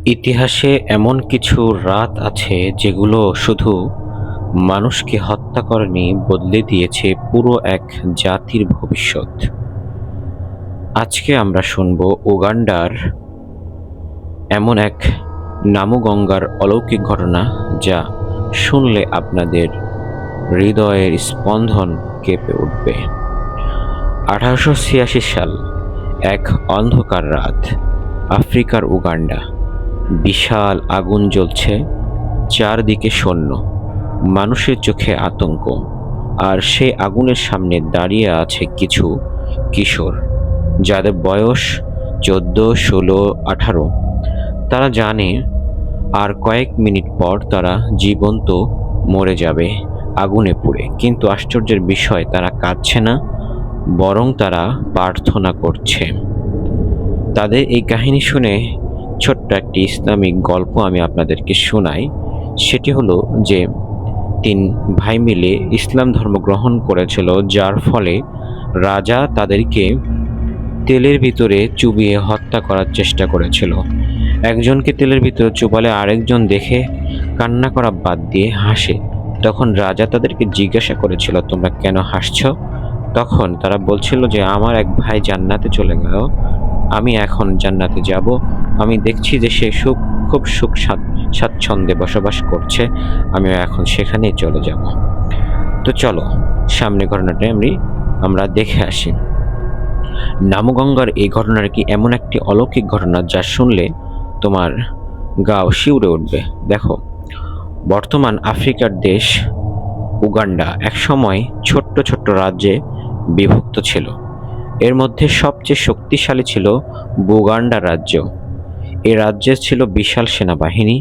ইতিহাসে এমন কিছু রাত আছে যেগুলো শুধু মানুষকে হত্যা করেনি, বদলে দিয়েছে পুরো এক জাতির ভবিষ্যৎ। আজকে আমরা শুনব উগান্ডার এমন এক নামগঙ্গার অলৌকিক ঘটনা, যা শুনলে আপনাদের হৃদয়ের স্পন্দন কেঁপে উঠবে। 1886 সাল, এক অন্ধকার রাত, আফ্রিকার উগান্ডা। বিশাল আগুন জ্বলছে, চারদিকে সৈন্য, মানুষের চোখে আতঙ্ক। আর সেই আগুনের সামনে দাঁড়িয়ে আছে কিছু কিশোর, যাদের বয়স 14, 16, 18। তারা জানে আর কয়েক মিনিট পর তারা জীবন্ত মরে যাবে আগুনে পুড়ে। কিন্তু আশ্চর্যের বিষয়, তারা কাঁদছে না, বরং তারা প্রার্থনা করছে। তাদের এই কাহিনী শুনে ছোট্ট একটি ইসলামিক গল্প আমি আপনাদেরকে শোনাই। সেটি হলো যে 3 ভাই মিলে ইসলাম ধর্ম গ্রহণ করেছিল, যার ফলে রাজা তাদেরকে তেলের ভিতরে চুবিয়ে হত্যা করার চেষ্টা করেছিল। একজনকে তেলের ভিতরে চুবালে আরেকজন দেখে কান্না করা বাদ দিয়ে হাসে। তখন রাজা তাদেরকে জিজ্ঞাসা করেছিল, তোমরা কেন হাসছ? তখন তারা বলছিল যে আমার এক ভাই জান্নাতে চলে গেল, আমি এখন জান্নাতে যাব। আমি দেখছি যে সে খুব সুখ স্বাচ্ছন্দ্যে বসবাস করছে, আমিও এখন সেখানেই চলে যাব। তো চলো সামনে ঘটনাটা আমরা দেখে আসি। নামগঙ্গার এই ঘটনাটি এমন একটি অলৌকিক ঘটনা, যা শুনলে তোমার গা শিউরে উঠবে। দেখো, বর্তমান আফ্রিকার দেশ উগান্ডা একসময় ছোট্ট ছোট্ট রাজ্যে বিভক্ত ছিল। এর মধ্যে সবচেয়ে শক্তিশালী ছিল বুগান্ডা রাজ্য। এই রাজ্যে ছিল বিশাল সেনাবাহিনী,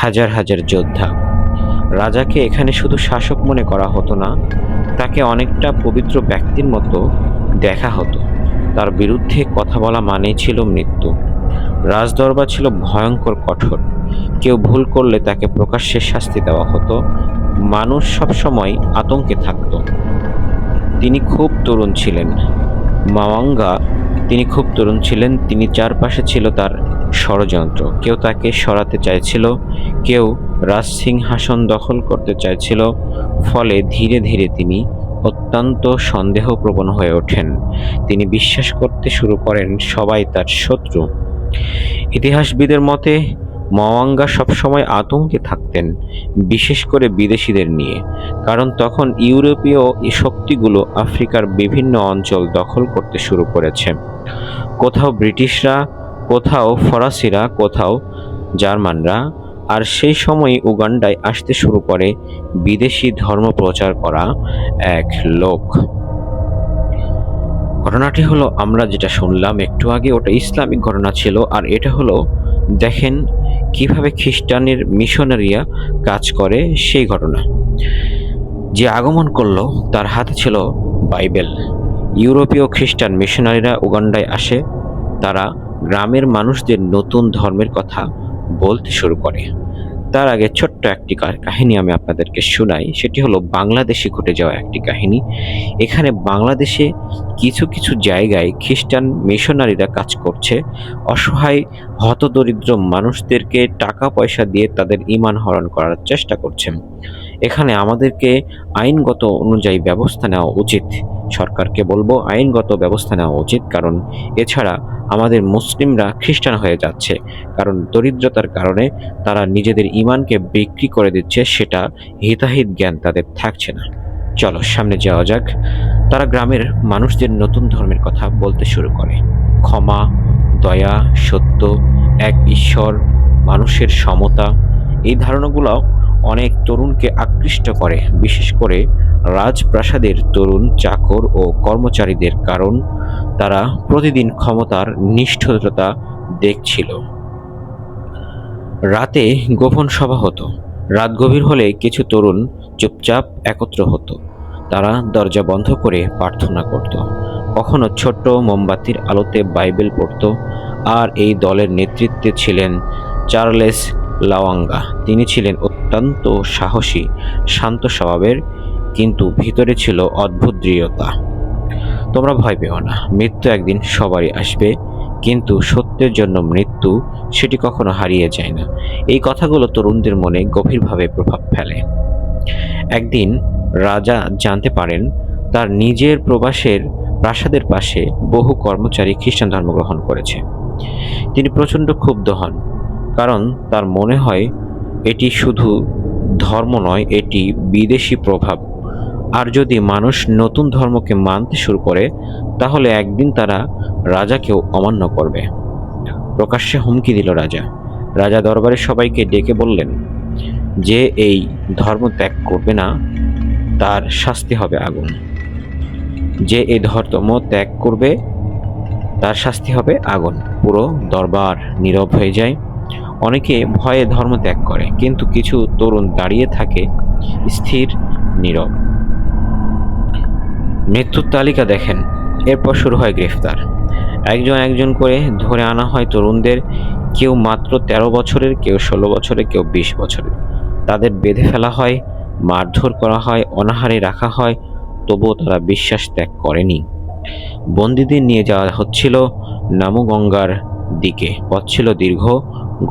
হাজার হাজার যোদ্ধা। রাজাকে এখানে শুধু শাসক মনে করা হতো না, তাকে অনেকটা পবিত্র ব্যক্তির মতো দেখা হতো। তার বিরুদ্ধে কথা বলা মানেই ছিল মৃত্যু। রাজদরবার ছিল ভয়ঙ্কর কঠোর। কেউ ভুল করলে তাকে প্রকাশ্যে শাস্তি দেওয়া হতো। মানুষ সবসময় আতঙ্কে থাকত। তিনি খুব তরুণ ছিলেন, মাওয়াঙ্গা। তিনি খুব তরুণ ছিলেন। তিনি চারপাশে ছিল তার ষড়যন্ত্র। কেউ তাকে সরাতে চাইছিল, কেউ রাজসিংহাসন দখল করতে চাইছিল। ফলে ধীরে ধীরে তিনি অত্যন্ত সন্দেহপ্রবণ হয়ে ওঠেন। তিনি বিশ্বাস করতে শুরু করেন সবাই তার শত্রু। ইতিহাসবিদের মতে মাওয়াঙ্গা সবসময় আতঙ্কে থাকতেন, বিশেষ করে বিদেশিদের নিয়ে। কারণ তখন ইউরোপীয় শক্তিগুলো আফ্রিকার বিভিন্ন অঞ্চল দখল করতে শুরু করেছে। কোথাও ব্রিটিশরা, কোথাও ফরাসিরা, কোথাও জার্মানরা। আর সেই সময় উগান্ডায় আসতে শুরু করে বিদেশি ধর্ম প্রচার করা এক লোক। ঘটনাটি হলো আমরা যেটা শুনলাম একটু আগে, ওটা ইসলামিক ঘটনা ছিল। আর এটা হলো, দেখেন কিভাবে খ্রিস্টানের মিশনারিরা কাজ করে সেই ঘটনা। যে আগমন করলো তার হাতে ছিল বাইবেল। ইউরোপীয় খ্রিস্টান মিশনারিরা উগান্ডায় আসে। তারা গ্রামের মানুষদের নতুন ধর্মের কথা বলতে শুরু করে। তার আগে ছোট্ট একটি কাহিনী আমি আপনাদেরকে শোনাই। সেটি হলো বাংলাদেশে ঘটে যাওয়া একটি কাহিনী। এখানে বাংলাদেশে কিছু কিছু জায়গায় খ্রিস্টান মিশনারিরা কাজ করছে। অসহায় হতদরিদ্র মানুষদেরকে টাকা পয়সা দিয়ে তাদের ঈমান হরণ করার চেষ্টা করছেন। এখানে আমাদেরকে আইনগত অনুযায়ী ব্যবস্থা নেওয়া উচিত। সরকারকে বলবো আইনগত ব্যবস্থা নেওয়া উচিত, কারণ এছাড়া আমাদের মুসলিমরা খ্রিস্টান হয়ে যাচ্ছে। কারণ দরিদ্রতার কারণে তারা নিজেদের ঈমানকে বিক্রি করে দিচ্ছে, সেটা হিতাহিত জ্ঞান তাদের থাকছে না। চলো সামনে যাওয়া যাক। তারা গ্রামের মানুষদের নতুন ধর্মের কথা বলতে শুরু করে। ক্ষমা, দয়া, সত্য, এক ঈশ্বর, মানুষের সমতা। এই ধারণাগুলো অনেক তরুণকে আকৃষ্ট করে, বিশেষ করে রাজপ্রাসাদের তরুণ চাকর ও কর্মচারীদের, কারণ তারা প্রতিদিন ক্ষমতার নিষ্ঠুরতা দেখছিল। রাতে গোপন সভা হতো। রাত গভীর হলে কিছু তরুণ চুপচাপ একত্র হতো। তারা দরজা বন্ধ করে প্রার্থনা করত। কখনো ছোট্ট মোমবাতির আলোতে বাইবেল পড়ত। আর এই দলের নেতৃত্বে ছিলেন চার্লেস লাওয়াঙ্গা। তিনি ছিলেন অত্যন্ত সাহসী, শান্ত স্বভাবের, কিন্তু ভিতরে ছিল অদ্ভুত দৃঢ়তা। তোমরা ভয় পেও না, মৃত্যু একদিন সবারই আসবে, কিন্তু সত্যের জন্য মৃত্যু সেটি কখনো হারিয়ে যায় না। এই কথাগুলো তরুণদের মনে গভীরভাবে প্রভাব ফেলে। একদিন রাজা জানতে পারেন তার নিজের প্রবাসের প্রাসাদের পাশে বহু কর্মচারী খ্রিস্টান ধর্ম গ্রহণ করেছে। তিনি প্রচণ্ড ক্ষুব্ধ হন, কারণ তার মনে হয় এটি শুধু ধর্ম নয়, এটি বিদেশি প্রভাব। আর যদি মানুষ নতুন ধর্মকে মানতে শুরু করে, তাহলে একদিন তারা রাজাকেও অমান্য করবে। প্রকাশ্যে হুমকি দিল রাজা। রাজা দরবারের সবাইকে ডেকে বললেন, যে এই ধর্ম ত্যাগ করবে না তার শাস্তি হবে আগুন। যে এই ধর্ম ত্যাগ করবে তার শাস্তি হবে আগুন। পুরো দরবার নীরব হয়ে যায়। অনেকে ভয়ে ধর্ম ত্যাগ করে, কিন্তু কিছু তরুণ দাঁড়িয়ে থাকে স্থির, নীরব। মৃত্যুর তালিকা দেখেন। এরপর শুরু হয় গ্রেফতার। একজন একজন করে ধরে আনা হয় তরুণদের। কেউ মাত্র 13 বছরের, কেউ 16 বছরের, কেউ 20 বছরের। তাদের বেঁধে ফেলা হয়, মারধর করা হয়, অনাহারে রাখা হয়, তবুও তারা বিশ্বাস ত্যাগ করেনি। বন্দীদের নিয়ে যাওয়া হচ্ছিল নামগঙ্গার দিকে। পথ ছিল দীর্ঘ,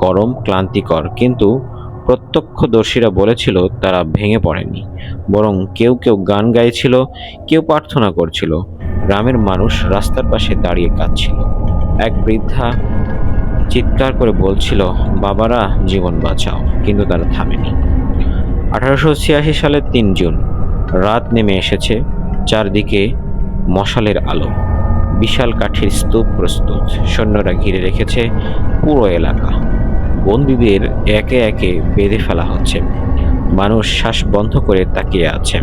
গরম, ক্লান্তিকর, কিন্তু প্রত্যক্ষদর্শীরা বলেছিল তারা ভেঙে পড়েনি। বরং কেউ কেউ গান গাইছিল, কেউ প্রার্থনা করছিল। গ্রামের মানুষ রাস্তার পাশে দাঁড়িয়ে কাঁদছিল। এক বৃদ্ধা চিৎকার করে বলছিল, বাবারা, জীবন বাঁচাও। কিন্তু তারা থামেনি। 1886 সালের 3 জুন রাত নেমে এসেছে। চারদিকে মশালের আলো। বিশাল কাঠের স্তূপ প্রস্তুত। সৈন্যরা ঘিরে রেখেছে পুরো এলাকা। বন্দীদের একে একে বেঁধে ফেলা হচ্ছে। মানুষ শ্বাস বন্ধ করে তাকিয়ে আছে।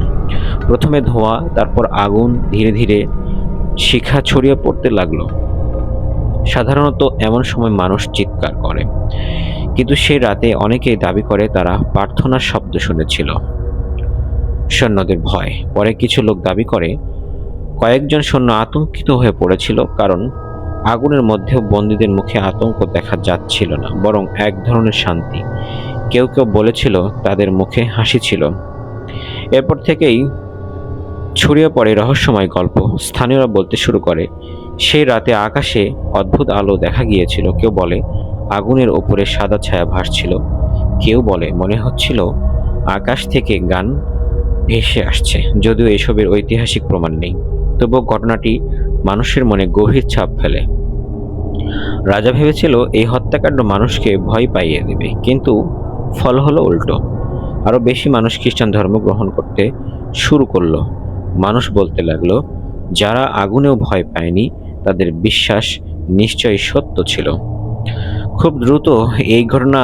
প্রথমে ধোঁয়া, তারপর আগুন, ধীরে ধীরে শিখা ছড়িয়ে পড়তে লাগলো। সাধারণত এমন সময় মানুষ চিৎকার করে, কিন্তু সেই রাতে অনেকেই দাবি করে তারা প্রার্থনার শব্দ শুনেছিল। সৈন্যদের ভয়। পরে কিছু লোক দাবি করে কয়েকজন সৈন্য আতঙ্কিত হয়ে পড়েছিল, কারণ আগুনের মধ্যেও বন্দীদের মুখে আতঙ্ক দেখা যাচ্ছিল না, বরং এক ধরনের শান্তি। কেউ কেউ বলেছিল তাদের মুখে হাসি ছিল। এরপর থেকেই ছড়িয়ে পড়ে রহস্যময় গল্প। স্থানীয়রা বলতে শুরু করে সেই রাতে আকাশে অদ্ভুত আলো দেখা গিয়েছিল। কেউ বলে আগুনের ওপরে সাদা ছায়া ভাসছিল। কেউ বলে মনে হচ্ছিল আকাশ থেকে গান ভেসে আসছে। যদিও এসবের ঐতিহাসিক প্রমাণ নেই, তবুও ঘটনাটি মানুষের মনে গভীর ছাপ ফেলে। রাজা ভেবেছিল এই হত্যাকাণ্ড মানুষকে ভয় পাইয়ে দেবে, কিন্তু ফল হলো উল্টো। আরো বেশি মানুষ খ্রিস্টান ধর্ম গ্রহণ করতে শুরু করলো। মানুষ বলতে লাগলো, যারা আগুনেও ভয় পায়নি তাদের বিশ্বাস নিশ্চয়ই সত্য ছিল। খুব দ্রুত এই ঘটনা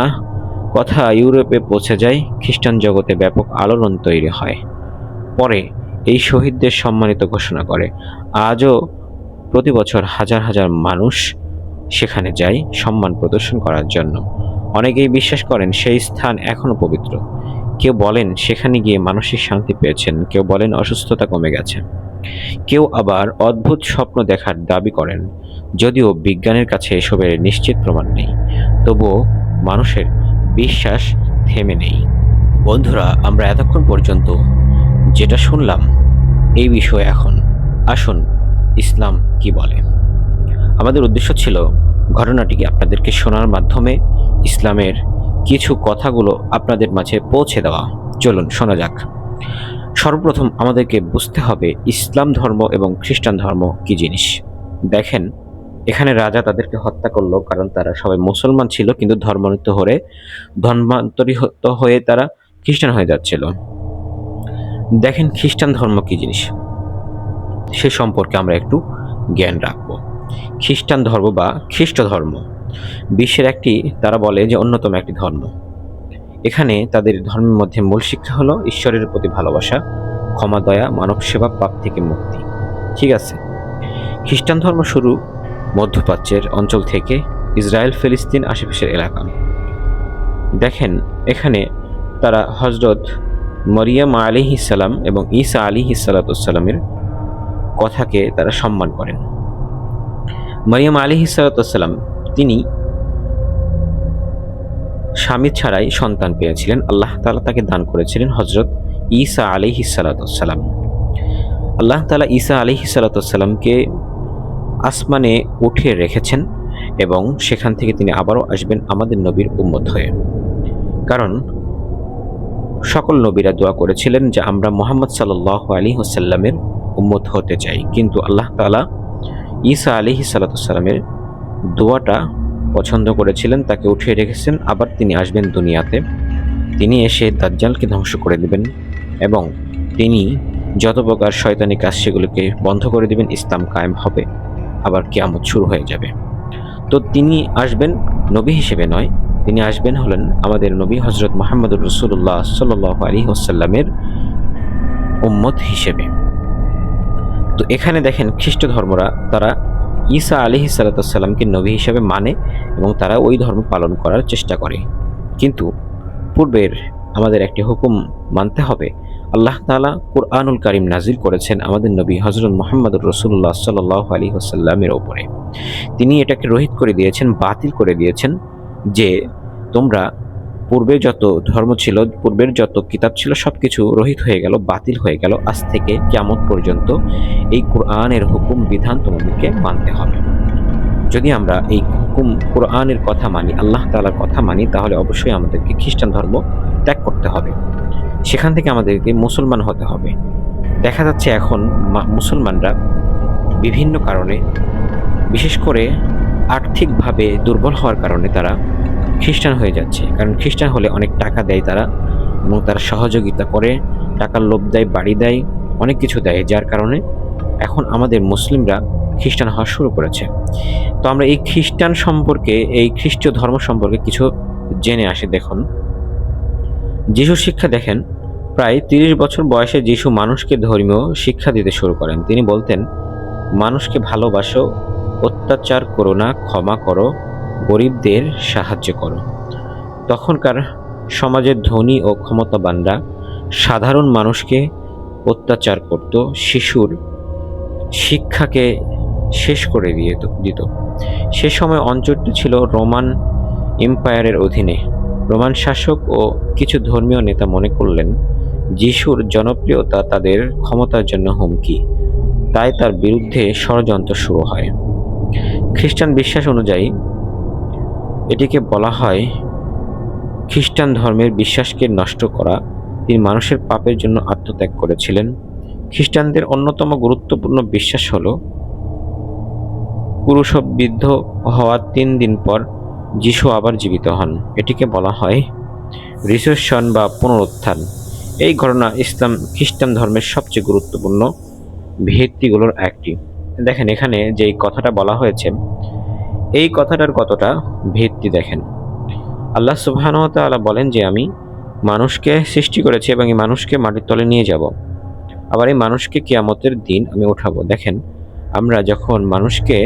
কথা ইউরোপে পৌঁছে যায়। খ্রিস্টান জগতে ব্যাপক আলোড়ন তৈরি হয়। পরে এই শহীদদের সম্মানিত ঘোষণা করে। আজও প্রতি বছর হাজার হাজার মানুষ সেখানে যায় সম্মান প্রদর্শন করার জন্য। অনেকেই বিশ্বাস করেন সেই স্থান এখনো পবিত্র। কেউ বলেন সেখানে গিয়ে মানসিক শান্তি পেয়েছেন, কেউ বলেন অসুস্থতা কমে গেছে, কেউ আবার অদ্ভুত স্বপ্ন দেখার দাবি করেন। যদিও বিজ্ঞানের কাছে এসবের নিশ্চিত প্রমাণ নেই, তবুও মানুষের বিশ্বাস থেমে নেই। বন্ধুরা, আমরা এতক্ষণ পর্যন্ত যেটা শুনলাম এই বিষয়ে এখন আসুন ইসলাম কি বলে। আমাদের উদ্দেশ্য ছিল ঘটনাটিকে আপনাদেরকে শোনার মাধ্যমে ইসলামের কিছু কথাগুলো আপনাদের মাঝে পৌঁছে দেওয়া। চলুন শোনা যাক। সর্বপ্রথম আমাদেরকে বুঝতে হবে ইসলাম ধর্ম এবং খ্রিস্টান ধর্ম কি জিনিস। দেখেন, এখানে রাজা তাদেরকে হত্যা করলো কারণ তারা সবাই মুসলমান ছিল, কিন্তু ধর্মান্তরিত হয়ে তারা খ্রিস্টান হয়ে যাচ্ছিল। দেখেন খ্রিস্টান ধর্ম কি জিনিস, সে সম্পর্কে আমরা একটু জ্ঞান রাখবো। খ্রিস্টান ধর্ম বা খ্রিস্ট ধর্ম বিশ্বের তারা বলে যে অন্যতম একটি ধর্ম। এখানে তাদের ধর্মের মধ্যে মূল শিক্ষা হলো ঈশ্বরের প্রতি ভালোবাসা, ক্ষমা, দয়া, মানব সেবা, পাপ থেকে মুক্তি। ঠিক আছে। খ্রিস্টান ধর্ম শুরু মধ্যপ্রাচ্যের অঞ্চল থেকে, ইসরায়েল, ফিলিস্তিন, আশেপাশের এলাকা। দেখেন, এখানে তারা হযরত মরিয়ম আলাইহিস সালাম এবং ঈসা আলাইহিস সালামের কথাকে তারা সম্মান করেন। মরিয়ম আলাইহিস সালাম তিনি স্বামী ছাড়াই সন্তান পেয়েছিলেন। আল্লাহ তাআলা তাকে দান করেছিলেন হযরত ঈসা আলাইহিস সালাম। আল্লাহ তাআলা ঈসা আলাইহিস সালামকে আসমানে উঠিয়ে রেখেছেন এবং সেখান থেকে তিনি আবারও আসবেন আমাদের নবীর উম্মত হয়ে। কারণ সকল নবীরা দোয়া করেছিলেন যে আমরা মুহাম্মদ সাল্লাল্লাহু আলাইহি ওয়াসাল্লামের উম্মত হতে চাই, কিন্তু আল্লাহ তাআলা ঈসা আলাইহিস সালামের দোয়াটা পছন্দ করেছিলেন, তাকে উঠিয়ে রেখেছেন। আবার তিনি আসবেন দুনিয়াতে, তিনি এসে দাজ্জালকে ধ্বংস করে দেবেন এবং তিনি যত প্রকার শয়তানি কাজ সেগুলোকে বন্ধ করে দেবেন, ইসলাম কায়েম হবে, আবার কিয়ামত শুরু হয়ে যাবে। তো তিনি আসবেন নবী হিসেবে নয়, তিনি আসবেন হলেন আমাদের নবী হযরত মুহাম্মদুর রাসূলুল্লাহ সাল্লাল্লাহু আলাইহি ওয়াসাল্লামের উম্মত হিসেবে। তো এখানে দেখেন খ্রিস্ট ধর্মরা তারা ঈসা আলাইহিস সালামকে নবী হিসেবে মানে এবং তারা ওই ধর্ম পালন করার চেষ্টা করে। কিন্তু পূর্বের আমাদের একটি হুকুম মানতে হবে। আল্লাহ তাআলা কুরআনুল কারীম নাজিল করেছেন আমাদের নবী হযরত মুহাম্মদুর রাসূলুল্লাহ সাল্লাল্লাহু আলাইহি ওয়াসাল্লামের উপরে। তিনি এটাকে রহিত করে দিয়েছেন, বাতিল করে দিয়েছেন যে তোমরা পূর্বে যত ধর্ম ছিল, পূর্বের যত কিতাব ছিল সবকিছু রহিত হয়ে গেল, বাতিল হয়ে গেল। আজ থেকে কিয়ামত পর্যন্ত এই কুরআনের হুকুম বিধান তোমাদেরকে মানতে হবে। যদি আমরা এই হুকুম কুরআনের কথা মানি, আল্লাহ তাআলার কথা মানি, তাহলে অবশ্যই আমাদেরকে খ্রিস্টান ধর্ম ত্যাগ করতে হবে, সেখান থেকে আমাদেরকে মুসলমান হতে হবে। দেখা যাচ্ছে এখন মুসলমানরা বিভিন্ন কারণে, বিশেষ করে আর্থিকভাবে দুর্বল হওয়ার কারণে তারা খ্রিস্টান হয়ে যাচ্ছে। কারণ খ্রিস্টান হলে অনেক টাকা দেয় তারা, এবং তারা সহযোগিতা করে, টাকার লোভ দেয়, বাড়ি দেয়, অনেক কিছু দেয়, যার কারণে এখন আমাদের মুসলিমরা খ্রিস্টান হওয়া শুরু করেছে। তো আমরা এই খ্রিস্টান সম্পর্কে, এই খ্রিস্টীয় ধর্ম সম্পর্কে কিছু জেনে আসি। দেখুন, যিশু শিক্ষা দেখেন, প্রায় 30 বছর বয়সে যিশু মানুষকে ধর্মীয় শিক্ষা দিতে শুরু করেন। তিনি বলতেন, মানুষকে ভালোবাসো, অত্যাচার করো না, ক্ষমা করো, গরিবদের সাহায্য করো। তখনকার সমাজের ধনী ও ক্ষমতাবানরা সাধারণ মানুষকে অত্যাচার করত, শিশুর শিক্ষাকে শেষ করে দিত। সে সময় অঞ্চলটি ছিল রোমান এম্পায়ারের অধীনে। রোমান শাসক ও কিছু ধর্মীয় নেতা মনে করলেন যিশুর জনপ্রিয়তা তাদের ক্ষমতার জন্য হুমকি, তাই তার বিরুদ্ধে ষড়যন্ত্র শুরু হয়। খ্রিস্টান বিশ্বাস অনুযায়ী এটিকে বলা হয় খ্রিস্টান ধর্মের বিশ্বাসকে নষ্ট করা। তিনি মানুষের পাপের জন্য আত্মত্যাগ করেছিলেন। খ্রিস্টানদের অন্যতম গুরুত্বপূর্ণ বিশ্বাস হল ক্রুশবিদ্ধ হওয়ার 3 দিন পর যিশু আবার জীবিত হন। এটিকে বলা হয় রিসারেকশন বা পুনরুত্থান। এই ঘটনা খ্রিস্টান ধর্মের সবচেয়ে গুরুত্বপূর্ণ ভিত্তিগুলোর একটি। দেখেন এখানে যেই কথাটা বলা হয়েছে, এই কথাটার কতটা ভিত্তি দেখেন। আল্লাহ সুবহানাহু ওয়া তাআলা বলেন যে আমি মানুষকে সৃষ্টি করেছি এবং এই মানুষকে মাটির তলে নিয়ে যাব, আবার এই মানুষকে কিয়ামতের দিন আমি উঠাবো। দেখেন, আমরা যখন মানুষকে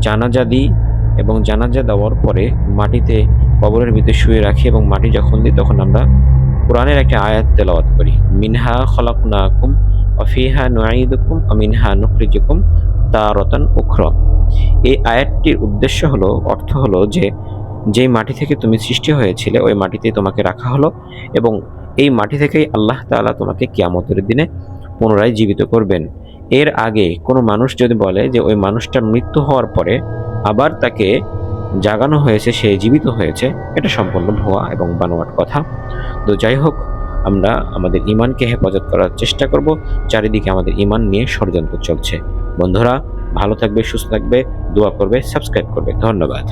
জানাজা দিই এবং জানাজা দেওয়ার পরে মাটিতে কবরের ভিতরে শুয়ে রাখি এবং মাটি যখন দিই, তখন আমরা কোরআনের একটা আয়াত তেলাওয়াত করি, মিনহা খলাকনাকুম ওয়া ফিহা নুঈদুকুম ওয়া মিনহা নুখরিজুকুম তারাতান উখরা। এই আয়াতটির উদ্দেশ্য হলো, অর্থ হলো যে যেই মাটি থেকে তুমি সৃষ্টি হয়েছিলে ওই মাটিতেই তোমাকে রাখা হলো এবং এই মাটি থেকেই আল্লাহ তাআলা তোমাকে কিয়ামতের দিনে পুনরায় জীবিত করবেন। এর আগে কোনো মানুষ যদি বলে যে ওই মানুষটার মৃত্যু হওয়ার পরে আবার তাকে জাগানো হয়েছে, সে জীবিত হয়েছে, এটা সম্পূর্ণ ভুয়া এবং বানোয়াট কথা। তো যাই হোক, আমরা আমাদের ঈমানকে হেফাজত করার চেষ্টা করব। চারিদিকে আমাদের ঈমান নিয়ে ষড়যন্ত্র চলছে। বন্ধুরা ভালো থাকবে, সুস্থ থাকবে, দোয়া করবে, সাবস্ক্রাইব করবে। ধন্যবাদ।